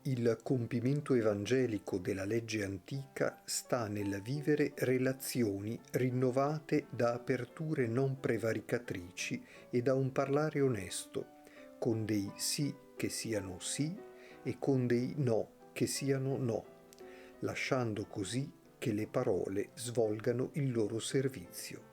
Il compimento evangelico della legge antica sta nel vivere relazioni rinnovate da aperture non prevaricatrici e da un parlare onesto, con dei sì che siano sì e con dei no che siano no, lasciando così che le parole svolgano il loro servizio.